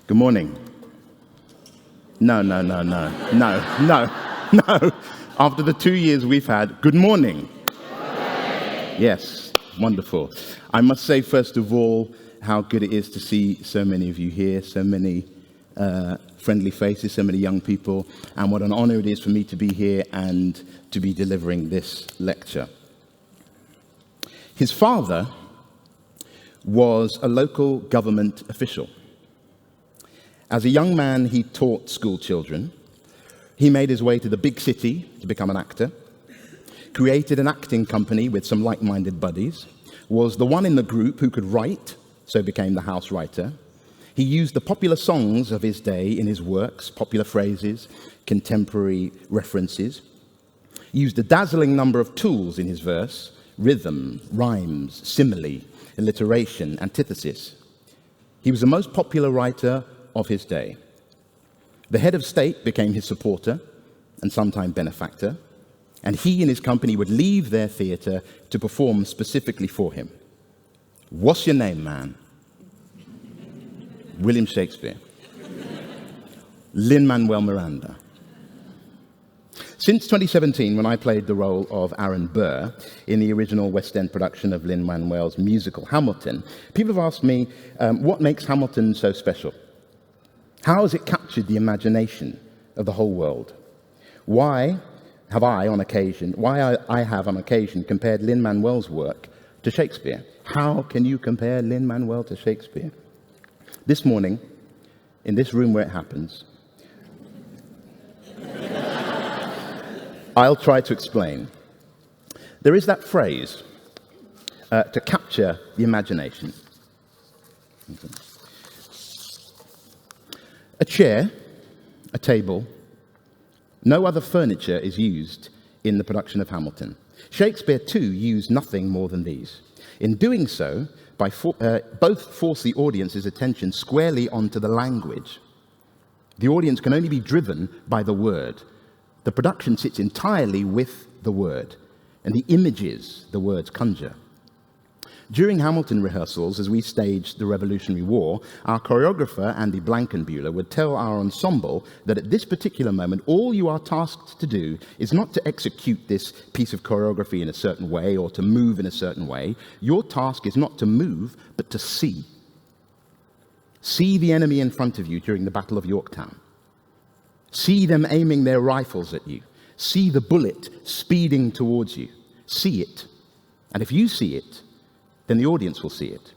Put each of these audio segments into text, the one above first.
Good morning. No. After the 2 years we've had, good morning. Yes, wonderful. I must say, first of all, how good it is to see so many of you here, so many friendly faces, so many young people, and what an honor it is for me to be here and to be delivering this lecture. His father was a local government official. As a young man, he taught school children. He made his way to the big city to become an actor, created an acting company with some like-minded buddies, was the one in the group who could write, so became the house writer. He used the popular songs of his day in his works, popular phrases, contemporary references, used a dazzling number of tools in his verse: rhythm, rhymes, simile, alliteration, antithesis. He was the most popular writer of his day. The head of state became his supporter and sometime benefactor, and he and his company would leave their theatre to perform specifically for him. What's your name, man? William Shakespeare. Lin-Manuel Miranda. Since 2017, when I played the role of Aaron Burr in the original West End production of Lin-Manuel's musical Hamilton, people have asked me, what makes Hamilton so special? How has it captured the imagination of the whole world? Why have I, on occasion, compared Lin-Manuel's work to Shakespeare? How can you compare Lin-Manuel to Shakespeare? This morning, in this room where it happens, I'll try to explain. There is that phrase, to capture the imagination. A chair, a table, no other furniture is used in the production of Hamilton. Shakespeare, too, used nothing more than these. In doing so, both force the audience's attention squarely onto the language. The audience can only be driven by the word. The production sits entirely with the word and the images the words conjure. During Hamilton rehearsals, as we staged the Revolutionary War, our choreographer, Andy Blankenbuehler, would tell our ensemble that at this particular moment, all you are tasked to do is not to execute this piece of choreography in a certain way or to move in a certain way. Your task is not to move, but to see. See the enemy in front of you during the Battle of Yorktown. See them aiming their rifles at you. See the bullet speeding towards you. See it. And if you see it, then the audience will see it.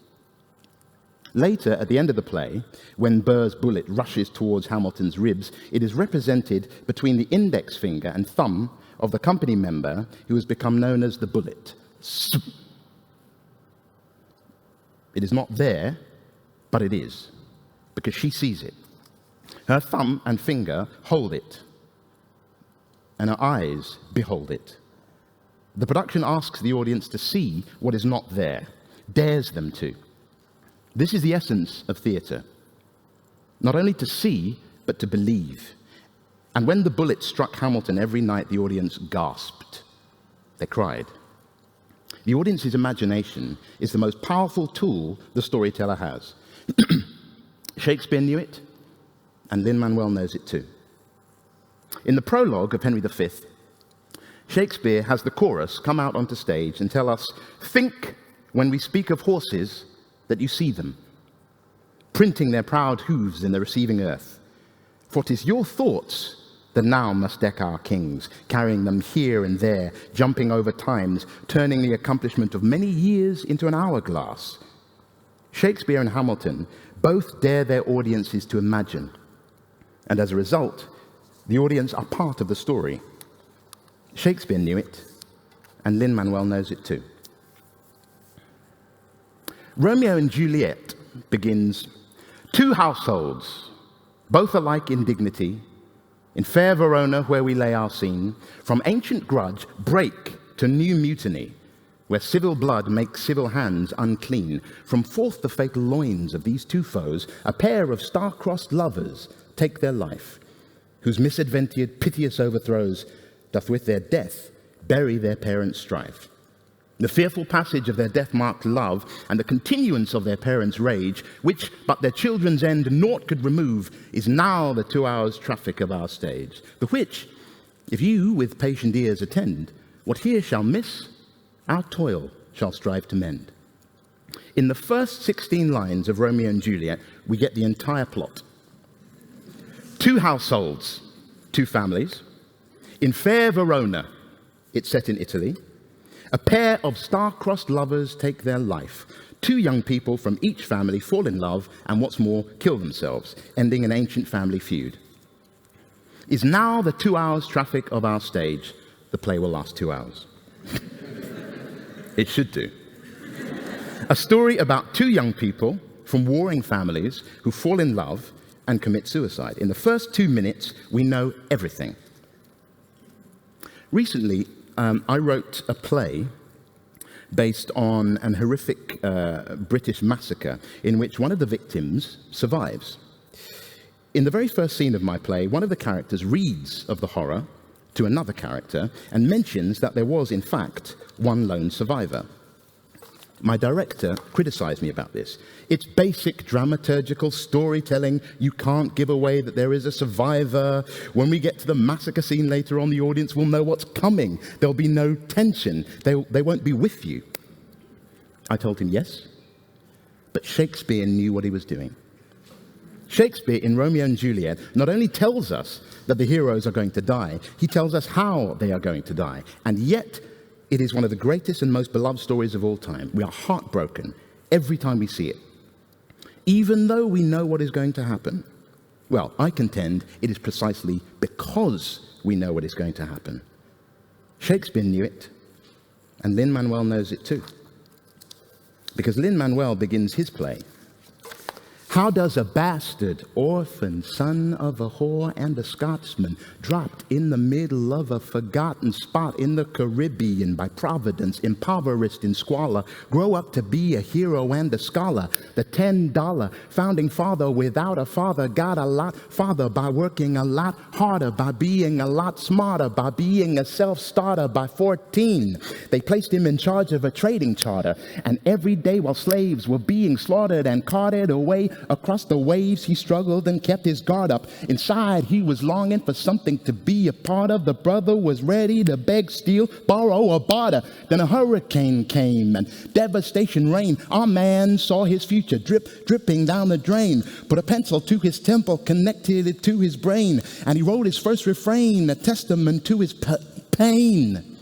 Later, at the end of the play, when Burr's bullet rushes towards Hamilton's ribs, it is represented between the index finger and thumb of the company member who has become known as the bullet. It is not there, but it is, because she sees it. Her thumb and finger hold it, and her eyes behold it. The production asks the audience to see what is not there, dares them to. This is the essence of theatre. Not only to see, but to believe. And when the bullet struck Hamilton every night, the audience gasped. They cried. The audience's imagination is the most powerful tool the storyteller has. Shakespeare knew it, and Lin-Manuel knows it too. In the prologue of Henry V, Shakespeare has the chorus come out onto stage and tell us, "Think when we speak of horses that you see them, printing their proud hooves in the receiving earth. For 'tis your thoughts that now must deck our kings, carrying them here and there, jumping over times, turning the accomplishment of many years into an hourglass." Shakespeare and Hamilton both dare their audiences to imagine, and as a result, the audience are part of the story. Shakespeare knew it, and Lin-Manuel knows it too. Romeo and Juliet begins, "Two households, both alike in dignity, in fair Verona where we lay our scene, from ancient grudge break to new mutiny, where civil blood makes civil hands unclean. From forth the fatal loins of these two foes, a pair of star-crossed lovers take their life, whose misadventured piteous overthrows doth with their death bury their parents' strife. The fearful passage of their death-marked love and the continuance of their parents' rage, which but their children's end naught could remove, is now the 2 hours' traffic of our stage. The which, if you with patient ears attend, what here shall miss, our toil shall strive to mend. In the first 16 lines of Romeo and Juliet, we get the entire plot. 2 households, 2 families. In fair Verona, it's set in Italy. A pair of star-crossed lovers take their life. 2 young people from each family fall in love and, what's more, kill themselves, ending an ancient family feud. Is now the 2 hours traffic of our stage. The play will last 2 hours. It should do. A story about 2 young people from warring families who fall in love and commit suicide. In the first 2 minutes, we know everything. Recently, I wrote a play based on an horrific British massacre in which one of the victims survives. In the very first scene of my play, one of the characters reads of the horror to another character and mentions that there was, in fact, one lone survivor. My director criticized me about this. It's basic dramaturgical storytelling. You can't give away that there is a survivor. When we get to the massacre scene later on, the audience will know what's coming. There'll be no tension. They won't be with you. I told him yes, but Shakespeare knew what he was doing. Shakespeare in Romeo and Juliet not only tells us that the heroes are going to die, he tells us how they are going to die. And yet, it is one of the greatest and most beloved stories of all time. We are heartbroken every time we see it, even though we know what is going to happen. Well, I contend it is precisely because we know what is going to happen. Shakespeare knew it, and Lin-Manuel knows it too. Because Lin-Manuel begins his play. How does a bastard, orphan, son of a whore and a Scotsman, dropped in the middle of a forgotten spot in the Caribbean by Providence, impoverished in squalor, grow up to be a hero and a scholar? The $10 founding father without a father got a lot farther by working a lot harder, by being a lot smarter, by being a self-starter. By 14, they placed him in charge of a trading charter, and every day while slaves were being slaughtered and carted away across the waves, he struggled and kept his guard up. Inside, he was longing for something to be a part of. The brother was ready to beg, steal, borrow, or barter. Then a hurricane came and devastation reigned. Our man saw his future dripping down the drain. Put a pencil to his temple, connected it to his brain, and he wrote his first refrain, a testament to his pain.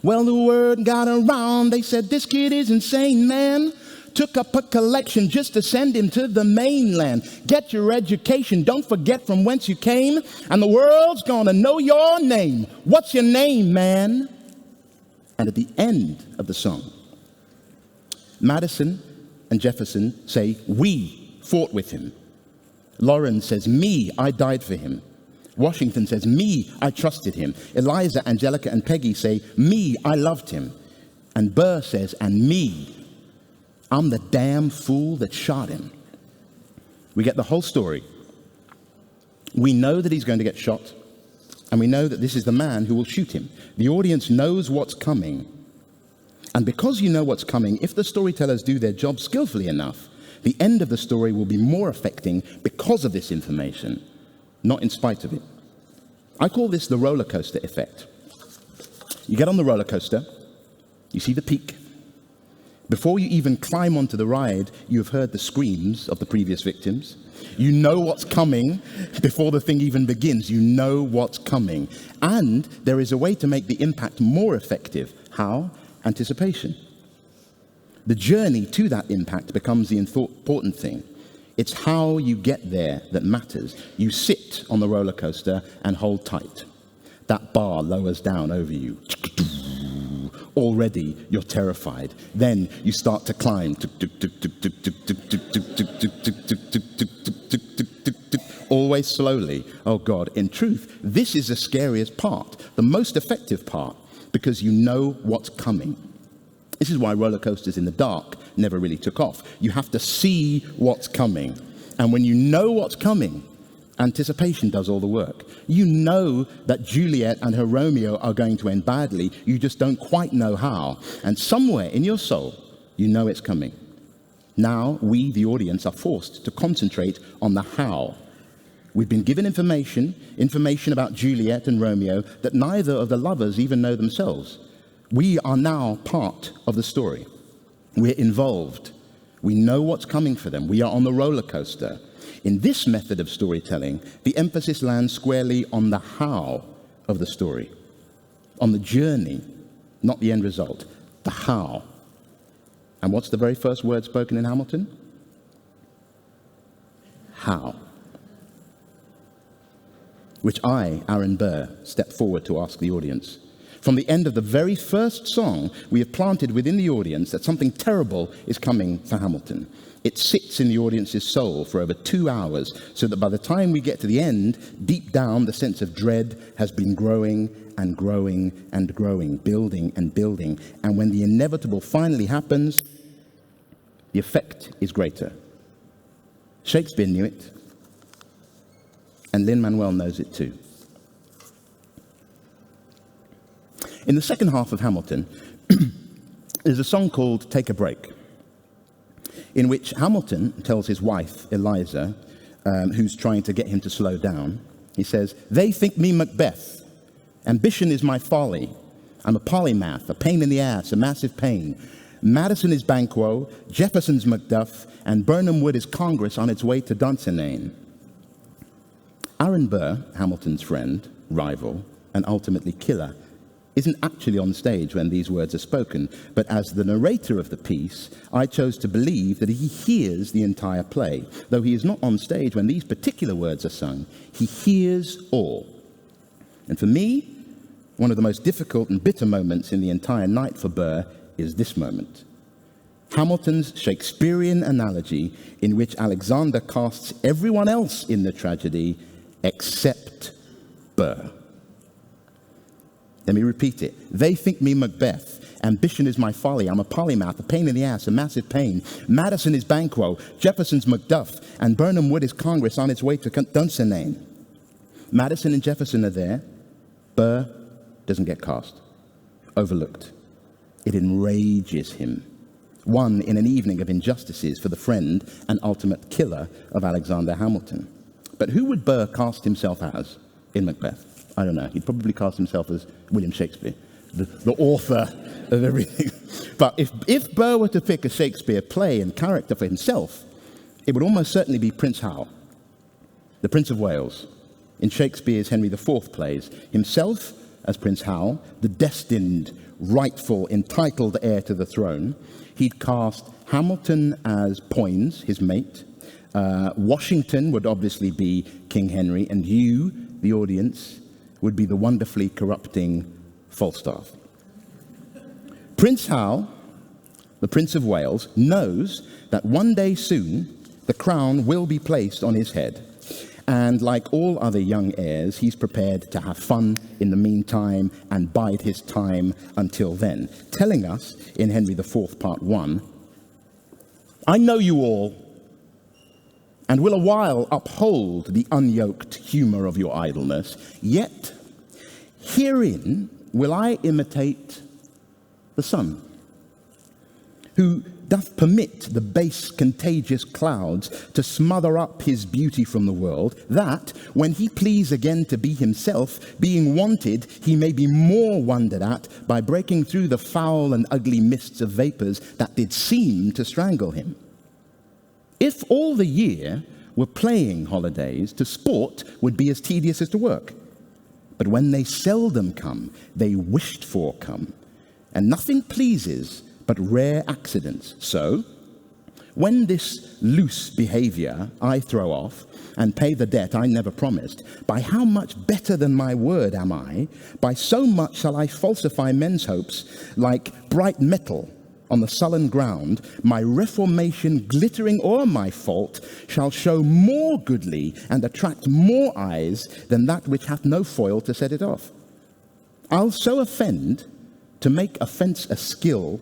Well, the word got around. They said, this kid is insane, man. Took up a collection just to send him to the mainland. Get your education, don't forget from whence you came, and the world's gonna know your name. What's your name, man? And at the end of the song, Madison and Jefferson say, we fought with him. Lawrence says, me, I died for him. Washington says, me, I trusted him. Eliza, Angelica, and Peggy say, me, I loved him. And Burr says, and me, I'm the damn fool that shot him. We get the whole story. We know that he's going to get shot, and we know that this is the man who will shoot him. The audience knows what's coming. And because you know what's coming, if the storytellers do their job skillfully enough, the end of the story will be more affecting because of this information, not in spite of it. I call this the roller coaster effect. You get on the roller coaster, you see the peak. Before you even climb onto the ride, you've heard the screams of the previous victims. You know what's coming before the thing even begins. You know what's coming. And there is a way to make the impact more effective. How? Anticipation. The journey to that impact becomes the important thing. It's how you get there that matters. You sit on the roller coaster and hold tight. That bar lowers down over you. Already you're terrified. Then you start to climb. Always slowly. Oh God, in truth, this is the scariest part, the most effective part, because you know what's coming. This is why roller coasters in the dark never really took off. You have to see what's coming. And when you know what's coming, Anticipation does all the work. You know that Juliet and her Romeo are going to end badly. You just don't quite know how. And somewhere in your soul, you know it's coming. Now, we, the audience, are forced to concentrate on the how. We've been given information about Juliet and Romeo that neither of the lovers even know themselves. We are now part of the story. We're involved. We know what's coming for them. We are on the roller coaster. In this method of storytelling, the emphasis lands squarely on the how of the story, on the journey, not the end result, the how. And what's the very first word spoken in Hamilton? How. Which I, Aaron Burr, step forward to ask the audience. From the end of the very first song, we have planted within the audience that something terrible is coming for Hamilton. It sits in the audience's soul for over 2 hours, so that by the time we get to the end, deep down, the sense of dread has been growing and growing and growing, building and building. And when the inevitable finally happens, the effect is greater. Shakespeare knew it, and Lin-Manuel knows it too. In the second half of Hamilton, there's a song called Take a Break, in which Hamilton tells his wife, Eliza, who's trying to get him to slow down, he says, "They think me Macbeth. Ambition is my folly. I'm a polymath, a pain in the ass, a massive pain. Madison is Banquo, Jefferson's Macduff, and Birnam Wood is Congress on its way to Dunsinane." Aaron Burr, Hamilton's friend, rival, and ultimately killer, isn't actually on stage when these words are spoken, but as the narrator of the piece, I chose to believe that he hears the entire play. Though he is not on stage when these particular words are sung, he hears all. And for me, one of the most difficult and bitter moments in the entire night for Burr is this moment. Hamilton's Shakespearean analogy in which Alexander casts everyone else in the tragedy except Burr. Let me repeat it. They think me Macbeth. Ambition is my folly. I'm a polymath, a pain in the ass, a massive pain. Madison is Banquo, Jefferson's Macduff, and Birnam Wood is Congress on its way to Dunsinane. Madison and Jefferson are there. Burr doesn't get cast. Overlooked. It enrages him. One in an evening of injustices for the friend and ultimate killer of Alexander Hamilton. But who would Burr cast himself as in Macbeth? I don't know. He'd probably cast himself as William Shakespeare, the author of everything. But if Burr were to pick a Shakespeare play and character for himself, it would almost certainly be Prince Hal, the Prince of Wales, in Shakespeare's Henry IV plays. Himself as Prince Hal, the destined, rightful, entitled heir to the throne. He'd cast Hamilton as Poins, his mate. Washington would obviously be King Henry, and you, the audience, would be the wonderfully corrupting Falstaff. Prince Hal, the Prince of Wales, knows that one day soon the crown will be placed on his head. And like all other young heirs, he's prepared to have fun in the meantime and bide his time until then, telling us in Henry IV, Part 1, "I know you all, and will a while uphold the unyoked humour of your idleness, yet herein will I imitate the sun, who doth permit the base contagious clouds to smother up his beauty from the world, that, when he please again to be himself, being wanted, he may be more wondered at by breaking through the foul and ugly mists of vapours that did seem to strangle him. If all the year were playing holidays, to sport would be as tedious as to work. But when they seldom come, they wished for come, and nothing pleases but rare accidents. So, when this loose behaviour I throw off, and pay the debt I never promised, by how much better than my word am I, by so much shall I falsify men's hopes, like bright metal on the sullen ground, my reformation glittering o'er my fault shall show more goodly and attract more eyes than that which hath no foil to set it off. I'll so offend to make offence a skill,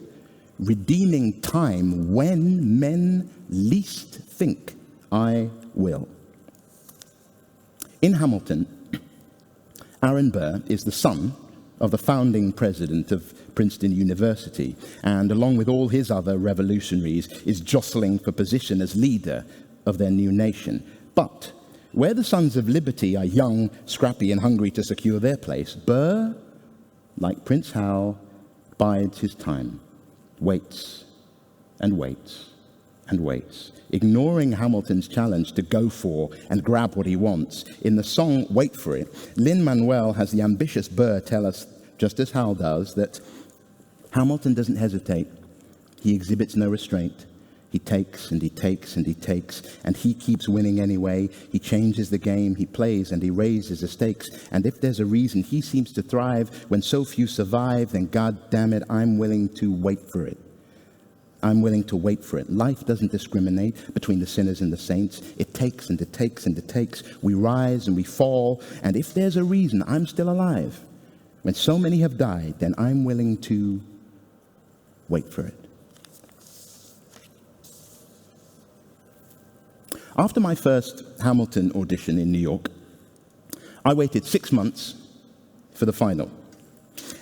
redeeming time when men least think I will." In Hamilton, Aaron Burr is the son of the founding president of Princeton University, and along with all his other revolutionaries, is jostling for position as leader of their new nation. But where the Sons of Liberty are young, scrappy, and hungry to secure their place, Burr, like Prince Hal, bides his time, waits and waits and waits, ignoring Hamilton's challenge to go for and grab what he wants. In the song Wait For It, Lin-Manuel has the ambitious Burr tell us, just as Hal does, that Hamilton doesn't hesitate. He exhibits no restraint. He takes and he takes and he takes, and he keeps winning anyway. He changes the game, he plays, and he raises the stakes. And if there's a reason he seems to thrive when so few survive, then God damn it, I'm willing to wait for it. I'm willing to wait for it. Life doesn't discriminate between the sinners and the saints. It takes and it takes and it takes. We rise and we fall, and if there's a reason I'm still alive when so many have died, then I'm willing to wait for it. After my first Hamilton audition in New York, I waited 6 months for the final.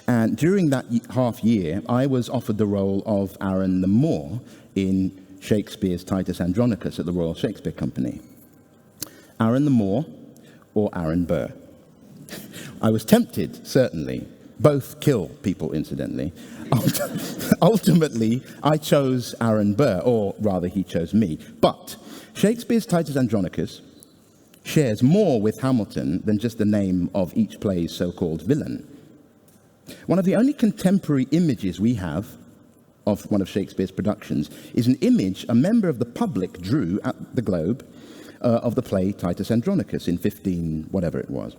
And during that half year, I was offered the role of Aaron the Moor in Shakespeare's Titus Andronicus at the Royal Shakespeare Company. Aaron the Moor or Aaron Burr. I was tempted, certainly. Both kill people, incidentally. Ultimately, I chose Aaron Burr, or rather, he chose me. But Shakespeare's Titus Andronicus shares more with Hamilton than just the name of each play's so-called villain. One of the only contemporary images we have of one of Shakespeare's productions is an image a member of the public drew at the Globe of the play Titus Andronicus in 15 whatever it was.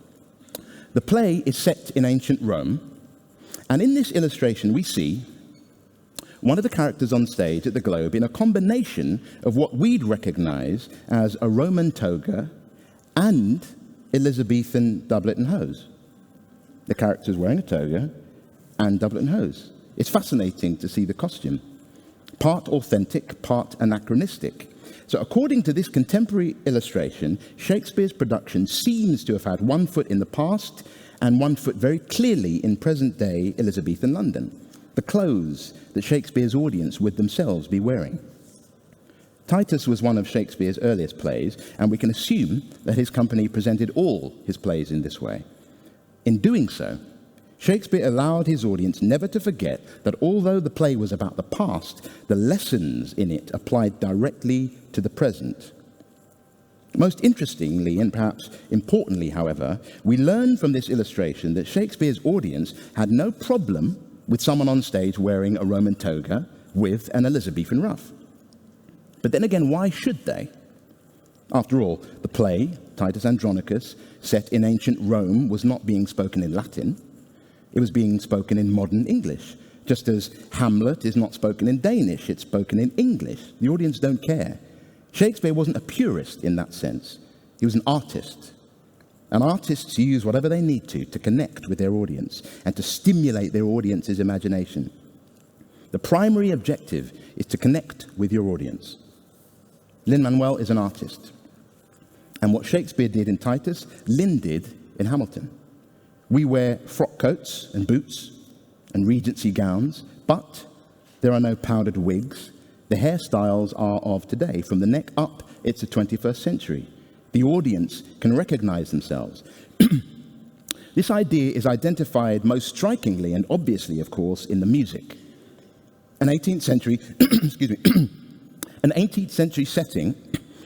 The play is set in ancient Rome, and in this illustration we see one of the characters on stage at the Globe in a combination of what we'd recognize as a Roman toga and Elizabethan doublet and hose. The character's wearing a toga and doublet and hose. It's fascinating to see the costume. Part authentic, part anachronistic. So according to this contemporary illustration, Shakespeare's production seems to have had one foot in the past and one foot very clearly in present-day Elizabethan London. The clothes that Shakespeare's audience would themselves be wearing. Titus was one of Shakespeare's earliest plays, and we can assume that his company presented all his plays in this way. In doing so, Shakespeare allowed his audience never to forget that although the play was about the past, the lessons in it applied directly to the present. Most interestingly, and perhaps importantly, however, we learn from this illustration that Shakespeare's audience had no problem with someone on stage wearing a Roman toga with an Elizabethan ruff. But then again, why should they? After all, the play, Titus Andronicus, set in ancient Rome, was not being spoken in Latin. It was being spoken in modern English. Just as Hamlet is not spoken in Danish, it's spoken in English. The audience don't care. Shakespeare wasn't a purist in that sense. He was an artist. And artists use whatever they need to connect with their audience and to stimulate their audience's imagination. The primary objective is to connect with your audience. Lin-Manuel is an artist. And what Shakespeare did in Titus, Lin did in Hamilton. We wear frock coats and boots and Regency gowns, but there are no powdered wigs. The hairstyles are of today. From the neck up, it's the 21st century. The audience can recognize themselves. This idea is identified most strikingly and obviously, of course, in the music. An 18th century, an 18th century setting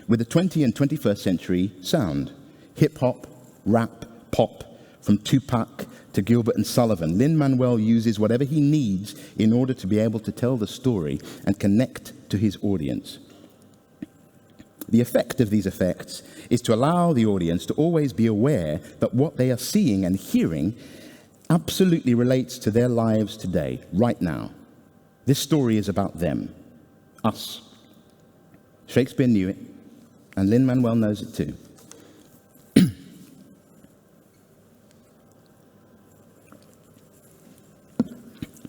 with a 20th and 21st century sound. Hip-hop, rap, pop, from Tupac to Gilbert and Sullivan. Lin-Manuel uses whatever he needs in order to be able to tell the story and connect to his audience. The effect of these effects is to allow the audience to always be aware that what they are seeing and hearing absolutely relates to their lives today, right now. This story is about them, us. Shakespeare knew it, and Lin-Manuel knows it too.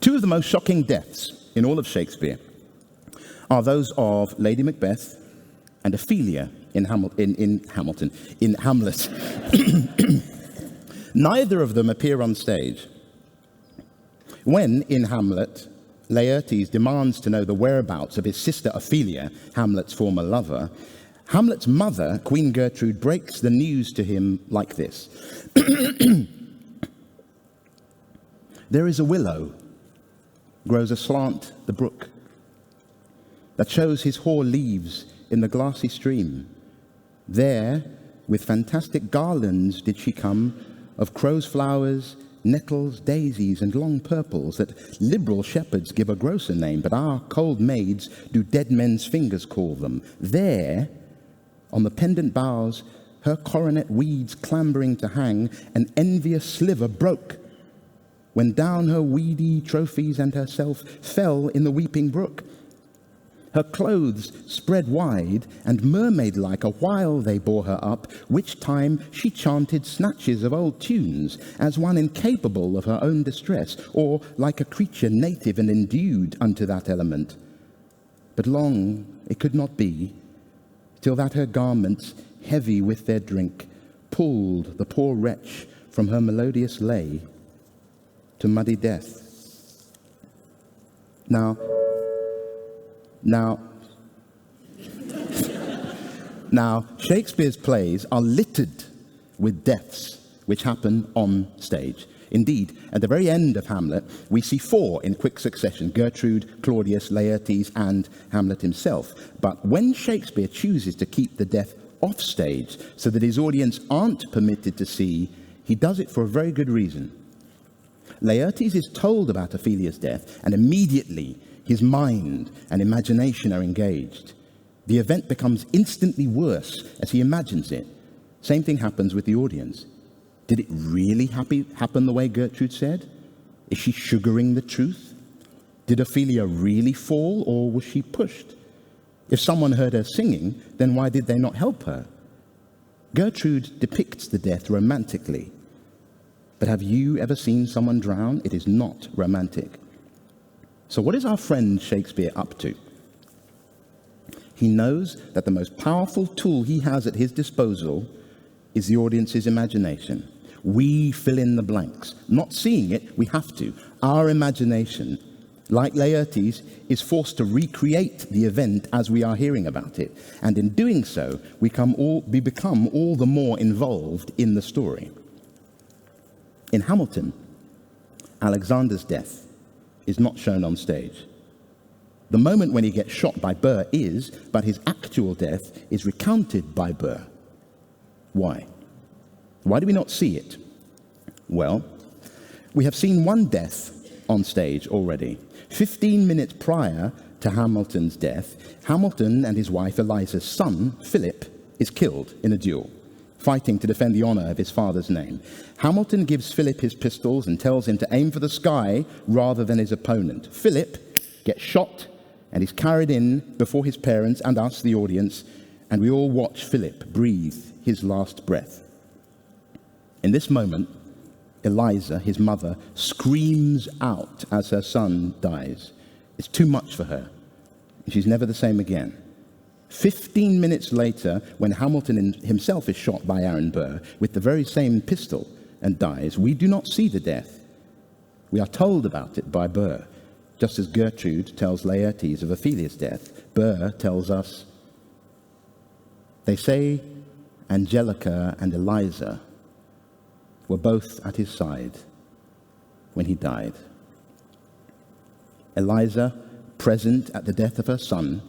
Two of the most shocking deaths in all of Shakespeare are those of Lady Macbeth and Ophelia in Hamlet. Neither of them appear on stage. When, in Hamlet, Laertes demands to know the whereabouts of his sister Ophelia, Hamlet's former lover, Hamlet's mother, Queen Gertrude, breaks the news to him like this. There is a willow, grows aslant the brook, that shows his hoar leaves in the glassy stream. There, with fantastic garlands did she come, of crow's flowers, nettles, daisies, and long purples, that liberal shepherds give a grosser name, but our cold maids do dead men's fingers call them. There, on the pendant boughs, her coronet weeds clambering to hang, an envious sliver broke, when down her weedy trophies and herself fell in the weeping brook. Her clothes spread wide, and mermaid-like a while they bore her up, which time she chanted snatches of old tunes, as one incapable of her own distress, or like a creature native and endued unto that element. But long it could not be, till that her garments, heavy with their drink, pulled the poor wretch from her melodious lay to muddy death. Now, Shakespeare's plays are littered with deaths which happen on stage. Indeed, at the very end of Hamlet, we see 4 in quick succession: Gertrude, Claudius, Laertes, and Hamlet himself. But when Shakespeare chooses to keep the death off stage so that his audience aren't permitted to see, he does it for a very good reason. Laertes is told about Ophelia's death, and immediately his mind and imagination are engaged. The event becomes instantly worse as he imagines it. Same thing happens with the audience. Did it really happen the way Gertrude said? Is she sugaring the truth? Did Ophelia really fall, or was she pushed? If someone heard her singing, then why did they not help her? Gertrude depicts the death romantically. But have you ever seen someone drown? It is not romantic. So what is our friend Shakespeare up to? He knows that the most powerful tool he has at his disposal is the audience's imagination. We fill in the blanks. Not seeing it, we have to. Our imagination, like Laertes, is forced to recreate the event as we are hearing about it. And in doing so, we become all the more involved in the story. In Hamilton, Alexander's death is not shown on stage. The moment when he gets shot by Burr is, but his actual death is recounted by Burr. Why? Why do we not see it? Well, we have seen one death on stage already. 15 minutes prior to Hamilton's death, Hamilton and his wife Eliza's son, Philip, is killed in a duel, fighting to defend the honor of his father's name. Hamilton gives Philip his pistols and tells him to aim for the sky rather than his opponent. Philip gets shot and is carried in before his parents and us, the audience, and we all watch Philip breathe his last breath. In this moment, Eliza, his mother, screams out as her son dies. It's too much for her. She's never the same again. 15 minutes later, when Hamilton himself is shot by Aaron Burr with the very same pistol and dies, we do not see the death. We are told about it by Burr. Just as Gertrude tells Laertes of Ophelia's death, Burr tells us, they say Angelica and Eliza were both at his side when he died. Eliza, present at the death of her son,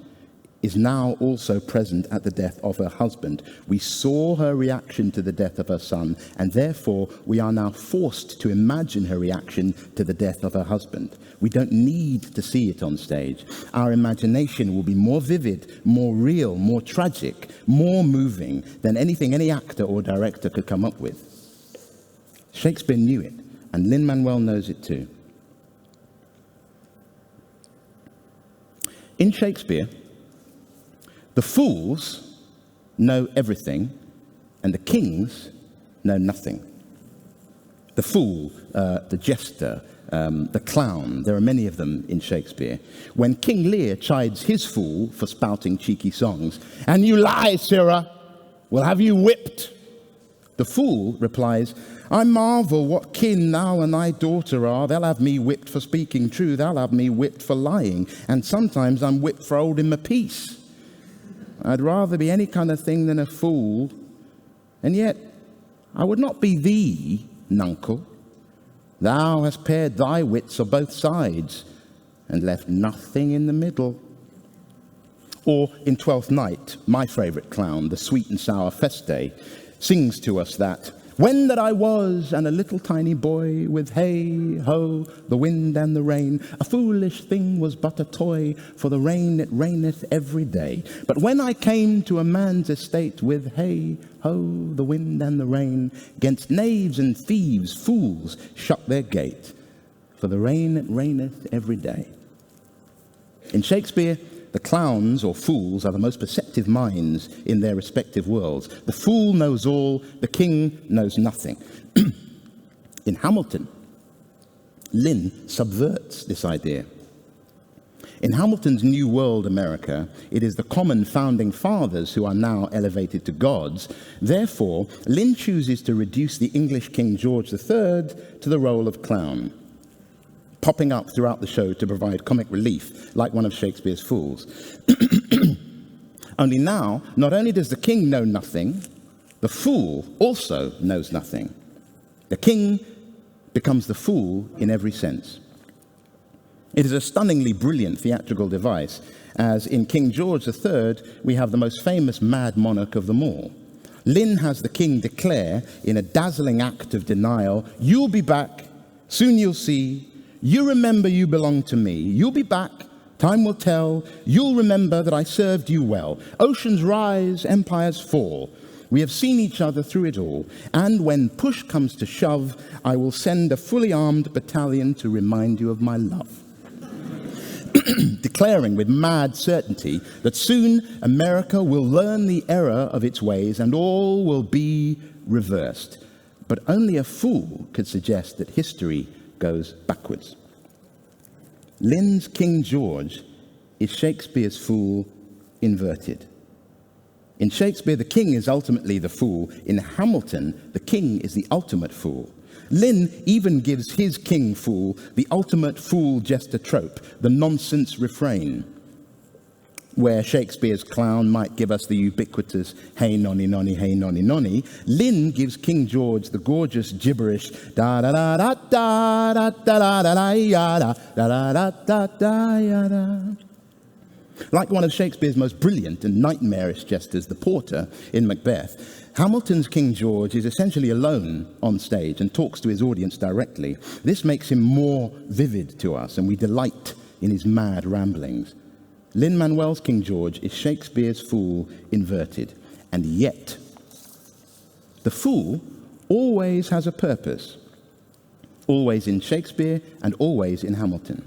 is now also present at the death of her husband. We saw her reaction to the death of her son, and therefore we are now forced to imagine her reaction to the death of her husband. We don't need to see it on stage. Our imagination will be more vivid, more real, more tragic, more moving than anything any actor or director could come up with. Shakespeare knew it, and Lin-Manuel knows it too. In Shakespeare, the fools know everything, and the kings know nothing. The fool, the jester, the clown. There are many of them in Shakespeare. When King Lear chides his fool for spouting cheeky songs, "And you lie, sirrah, we'll have you whipped," the fool replies, "I marvel what kin thou and thy daughter are. They'll have me whipped for speaking true, they'll have me whipped for lying, and sometimes I'm whipped for holding my peace. I'd rather be any kind of thing than a fool, and yet I would not be thee, nuncle. Thou hast pared thy wits on both sides, and left nothing in the middle." Or in Twelfth Night, my favourite clown, the sweet and sour Feste, sings to us that, "When that I was and a little tiny boy, with hey, ho, the wind and the rain, a foolish thing was but a toy, for the rain it raineth every day. But when I came to a man's estate, with hey, ho, the wind and the rain, 'gainst knaves and thieves, fools shut their gate, for the rain it raineth every day." In Shakespeare, the clowns or fools are the most perceptive minds in their respective worlds. The fool knows all, the king knows nothing. In Hamilton, Lin subverts this idea. In Hamilton's New World America, it is the common founding fathers who are now elevated to gods. Therefore, Lin chooses to reduce the English King George III to the role of clown, popping up throughout the show to provide comic relief, like one of Shakespeare's fools. Only now, not only does the king know nothing, the fool also knows nothing. The king becomes the fool in every sense. It is a stunningly brilliant theatrical device, as in King George III, we have the most famous mad monarch of them all. Lin has the king declare, in a dazzling act of denial, "You'll be back, soon you'll see. You remember you belong to me. You'll be back, time will tell. You'll remember that I served you well. Oceans rise, empires fall. We have seen each other through it all. And when push comes to shove, I will send a fully armed battalion to remind you of my love." Declaring with mad certainty that soon America will learn the error of its ways and all will be reversed. But only a fool could suggest that history goes backwards. Lin's King George is Shakespeare's fool inverted. In Shakespeare, the king is ultimately the fool. In Hamilton, the king is the ultimate fool. Lin even gives his king fool the ultimate fool jester trope, the nonsense refrain, where Shakespeare's clown might give us the ubiquitous "hey nonny nonny, hey nonny nonny." Lin gives King George the gorgeous gibberish da da da da da da da da da da da da da da da. Like one of Shakespeare's most brilliant and nightmarish jesters, the porter in Macbeth, Hamilton's King George is essentially alone on stage and talks to his audience directly. This makes him more vivid to us, and we delight in his mad ramblings. Lin-Manuel's King George is Shakespeare's fool inverted, and yet the fool always has a purpose, always in Shakespeare and always in Hamilton.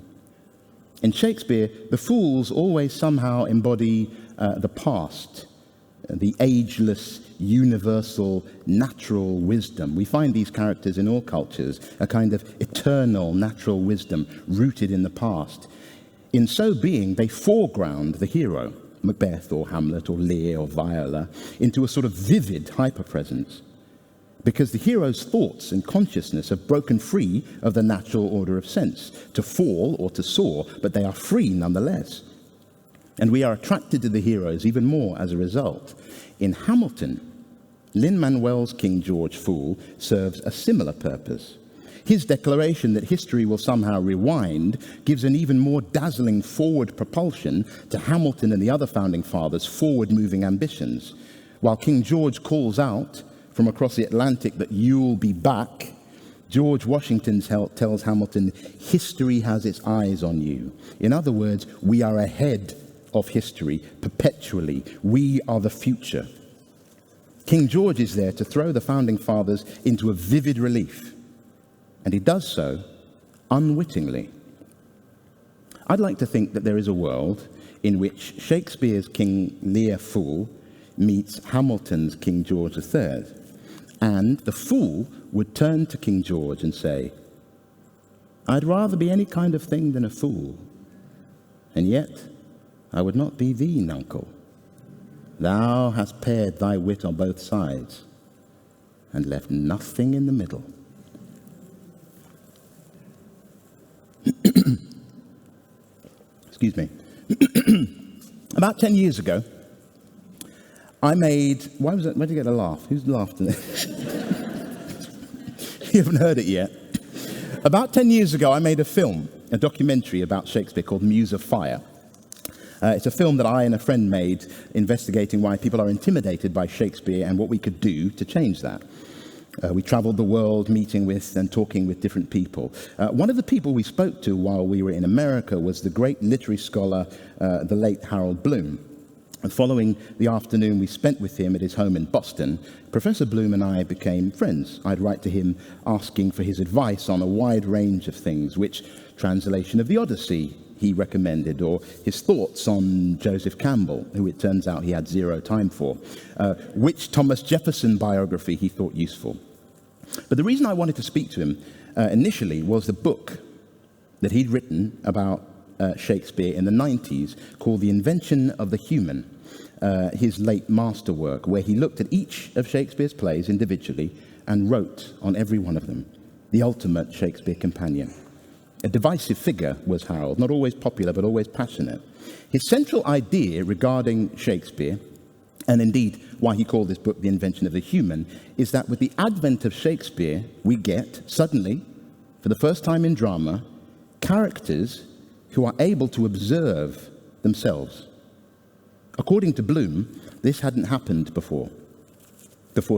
In Shakespeare, the fools always somehow embody the past, the ageless, universal, natural wisdom. We find these characters in all cultures, a kind of eternal, natural wisdom rooted in the past. In so being, they foreground the hero, Macbeth or Hamlet or Lear or Viola, into a sort of vivid hyperpresence, because the hero's thoughts and consciousness have broken free of the natural order of sense, to fall or to soar, but they are free nonetheless. And we are attracted to the heroes even more as a result. In Hamilton, Lin-Manuel's King George fool serves a similar purpose. His declaration that history will somehow rewind gives an even more dazzling forward propulsion to Hamilton and the other founding fathers' forward-moving ambitions. While King George calls out from across the Atlantic that you'll be back, George Washington tells Hamilton, history has its eyes on you. In other words, we are ahead of history perpetually. We are the future. King George is there to throw the founding fathers into a vivid relief, and he does so unwittingly. I'd like to think that there is a world in which Shakespeare's King Lear fool meets Hamilton's King George III, and the fool would turn to King George and say, I'd rather be any kind of thing than a fool, and yet I would not be thee, nuncle. Thou hast pared thy wit on both sides, and left nothing in the middle. Excuse me. About 10 years ago, I made... Why was that? Where did you get a laugh? Who's laughed at it? You haven't heard it yet. About 10 years ago, I made a film, a documentary about Shakespeare called Muse of Fire. It's a film that I and a friend made investigating why people are intimidated by Shakespeare and what we could do to change that. We traveled the world meeting with and talking with different people. One of the people we spoke to while we were in America was the great literary scholar, the late Harold Bloom. And following the afternoon we spent with him at his home in Boston, Professor Bloom and I became friends. I'd write to him asking for his advice on a wide range of things, which translation of the Odyssey he recommended, or his thoughts on Joseph Campbell, who it turns out he had zero time for, which Thomas Jefferson biography he thought useful. But the reason I wanted to speak to him initially was the book that he'd written about Shakespeare in the 90s called The Invention of the Human, his late masterwork, where he looked at each of Shakespeare's plays individually and wrote on every one of them, the ultimate Shakespeare companion. A divisive figure was Harold, not always popular, but always passionate. His central idea regarding Shakespeare, and indeed why he called this book The Invention of the Human, is that with the advent of Shakespeare, we get, suddenly, for the first time in drama, characters who are able to observe themselves. According to Bloom, this hadn't happened before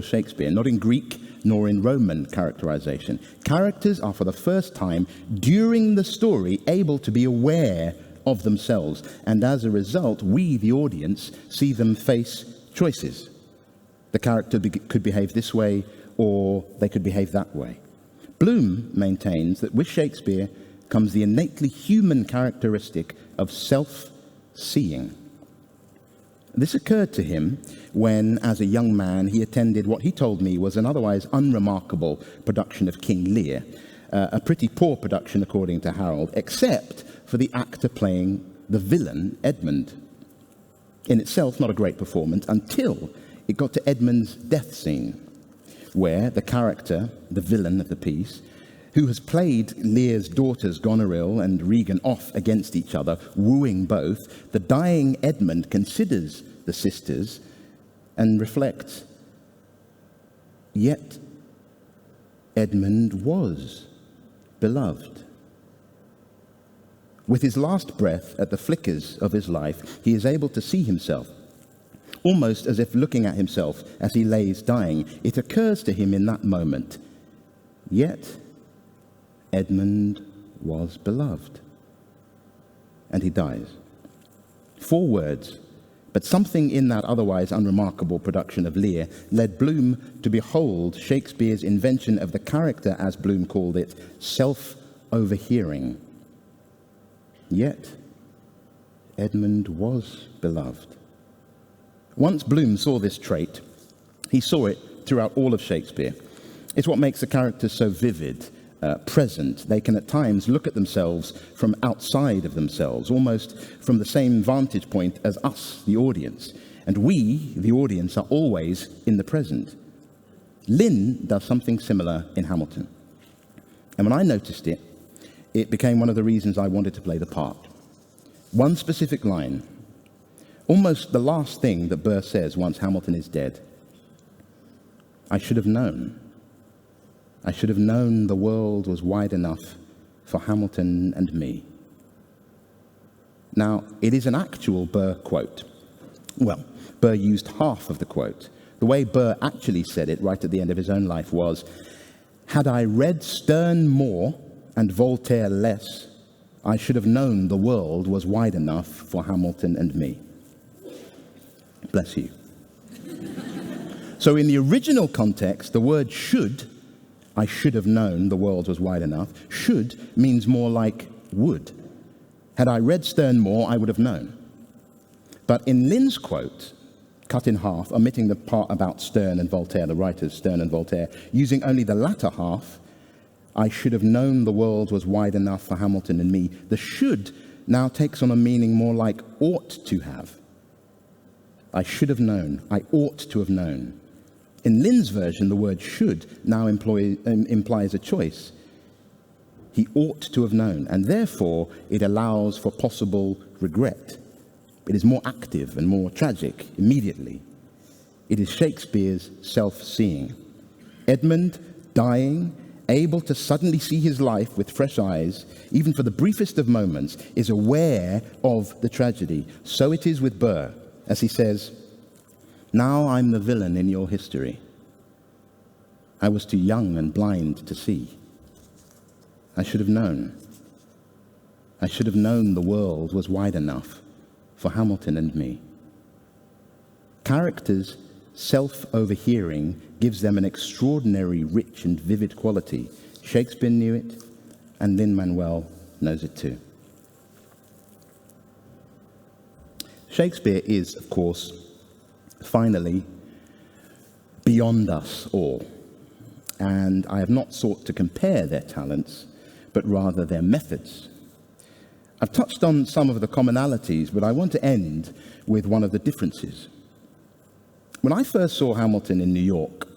Shakespeare, not in Greek nor in Roman characterization. Characters are for the first time during the story able to be aware of themselves, and as a result, we, the audience, see them face choices. The character could behave this way, or they could behave that way. Bloom maintains that with Shakespeare comes the innately human characteristic of self-seeing. This occurred to him when, as a young man, he attended what he told me was an otherwise unremarkable production of King Lear, a pretty poor production according to Harold, except for the actor playing the villain, Edmund. In itself, not a great performance until it got to Edmund's death scene, where the character, the villain of the piece, who has played Lear's daughters Goneril and Regan off against each other, wooing both, the dying Edmund considers the sisters and reflects, yet Edmund was beloved. With his last breath at the flickers of his life, he is able to see himself, almost as if looking at himself as he lays dying. It occurs to him in that moment, yet Edmund was beloved. And he dies. 4 words, but something in that otherwise unremarkable production of Lear led Bloom to behold Shakespeare's invention of the character, as Bloom called it, self-overhearing. Yet Edmund was beloved. Once Bloom saw this trait, he saw it throughout all of Shakespeare. It's what makes the characters so vivid, present. They can at times look at themselves from outside of themselves, almost from the same vantage point as us, the audience. And we, the audience, are always in the present. Lin does something similar in Hamilton. And when I noticed it, it became one of the reasons I wanted to play the part. One specific line, almost the last thing that Burr says once Hamilton is dead. I should have known. I should have known the world was wide enough for Hamilton and me. Now, it is an actual Burr quote. Well, Burr used half of the quote. The way Burr actually said it right at the end of his own life was, had I read Sterne more and Voltaire less, I should have known the world was wide enough for Hamilton and me. Bless you. So in the original context, the word should, I should have known the world was wide enough, should means more like would. Had I read Sterne more, I would have known. But in Lin's quote, cut in half, omitting the part about Sterne and Voltaire, the writers Sterne and Voltaire, using only the latter half, I should have known the world was wide enough for Hamilton and me. The should now takes on a meaning more like ought to have. I should have known. I ought to have known. In Lin's version, the word should now implies a choice. He ought to have known, and therefore it allows for possible regret. It is more active and more tragic immediately. It is Shakespeare's self-seeing. Edmund, dying, able to suddenly see his life with fresh eyes, even for the briefest of moments, is aware of the tragedy. So it is with Burr, as he says, "Now I'm the villain in your history. I was too young and blind to see. I should have known. I should have known the world was wide enough for Hamilton and me." Characters' self-overhearing gives them an extraordinary, rich and vivid quality. Shakespeare knew it, and Lin-Manuel knows it too. Shakespeare is, of course, finally beyond us all, and I have not sought to compare their talents, but rather their methods. I've touched on some of the commonalities, but I want to end with one of the differences. When I first saw Hamilton in New York,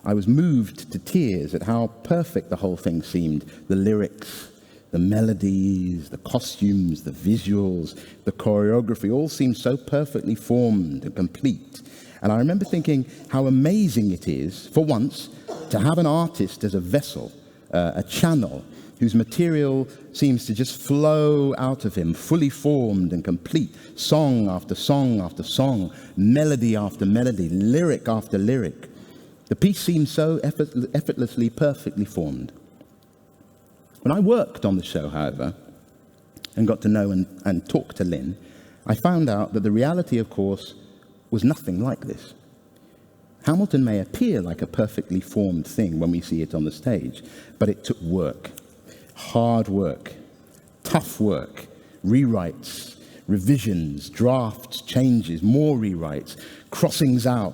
I was moved to tears at how perfect the whole thing seemed. The lyrics, the melodies, the costumes, the visuals, the choreography all seemed so perfectly formed and complete. And I remember thinking how amazing it is, for once, to have an artist as a vessel, a channel, whose material seems to just flow out of him, fully formed and complete, song after song after song, melody after melody, lyric after lyric. The piece seems so effortlessly, perfectly formed. When I worked on the show, however, and got to know and talk to Lin, I found out that the reality, of course, was nothing like this. Hamilton may appear like a perfectly formed thing when we see it on the stage, but it took work. Hard work, tough work, rewrites, revisions, drafts, changes, more rewrites, crossings out,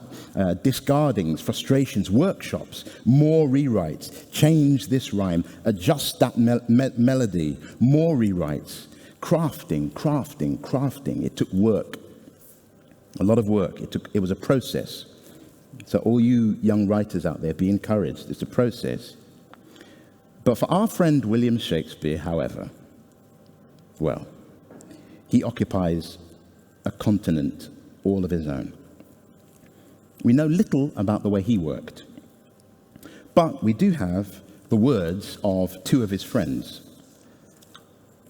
discardings, frustrations, workshops, more rewrites, change this rhyme, adjust that melody, more rewrites, crafting. It took work, a lot of work. It was a process. So all you young writers out there, be encouraged. It's a process. But for our friend William Shakespeare, however, well, he occupies a continent all of his own. We know little about the way he worked, but we do have the words of two of his friends,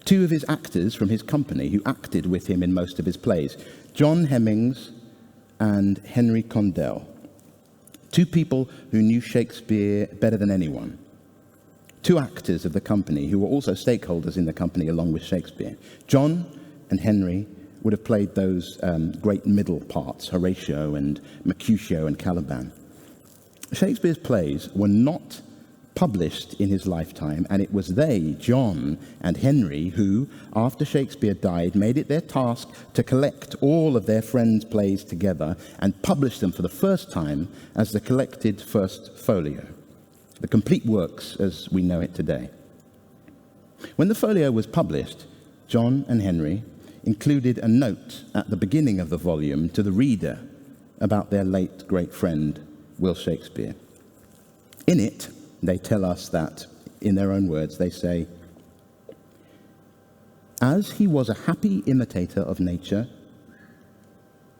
two of his actors from his company who acted with him in most of his plays, John Hemmings and Henry Condell, two people who knew Shakespeare better than anyone. Two actors of the company who were also stakeholders in the company along with Shakespeare. John and Henry would have played those great middle parts, Horatio and Mercutio and Caliban. Shakespeare's plays were not published in his lifetime, and it was they, John and Henry, who, after Shakespeare died, made it their task to collect all of their friends' plays together and publish them for the first time as the collected first folio, the complete works as we know it today. When the folio was published, John and Henry included a note at the beginning of the volume to the reader about their late great friend, Will Shakespeare. In it, they tell us that, in their own words, they say, "As he was a happy imitator of nature,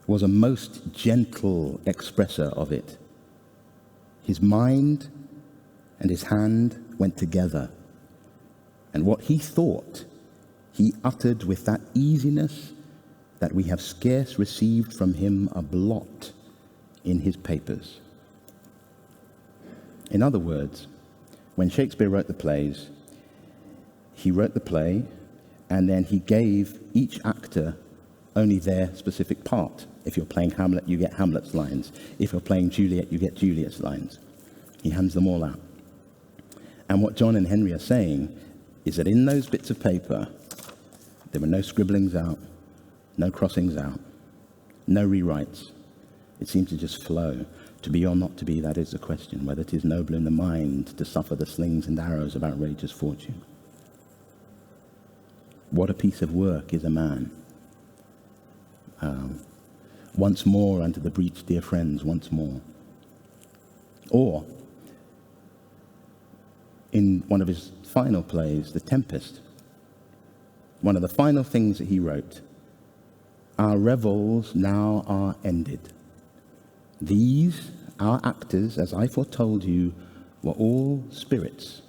was a most gentle expresser of it. His mind and his hand went together, and what he thought, he uttered with that easiness that we have scarce received from him a blot in his papers." In other words, when Shakespeare wrote the plays, he wrote the play, and then he gave each actor only their specific part. If you're playing Hamlet, you get Hamlet's lines. If you're playing Juliet, you get Juliet's lines. He hands them all out. And what John and Henry are saying is that in those bits of paper, there were no scribblings out, no crossings out, no rewrites. It seemed to just flow. To be or not to be, that is the question, whether it is noble in the mind to suffer the slings and arrows of outrageous fortune. What a piece of work is a man. Once more unto the breach, dear friends, once more. Or, in one of his final plays, The Tempest, one of the final things that he wrote, our revels now are ended. These, our actors, as I foretold you, were all spirits,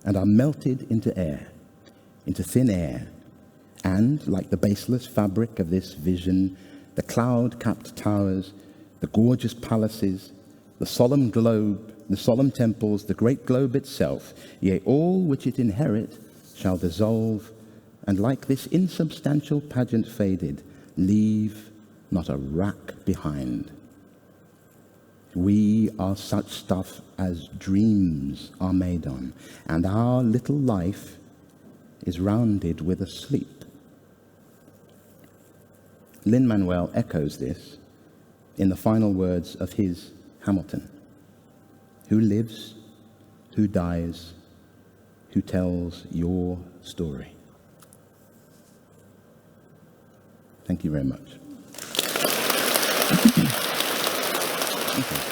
and are melted into air, into thin air, and, like the baseless fabric of this vision, the cloud-capped towers, the gorgeous palaces, the solemn globe, the solemn temples, the great globe itself, yea, all which it inherit, shall dissolve, and like this insubstantial pageant faded, leave not a rack behind. We are such stuff as dreams are made on, and our little life is rounded with a sleep. Lin-Manuel echoes this in the final words of his Hamilton. Who lives, who dies, who tells your story? Thank you very much. Thank you.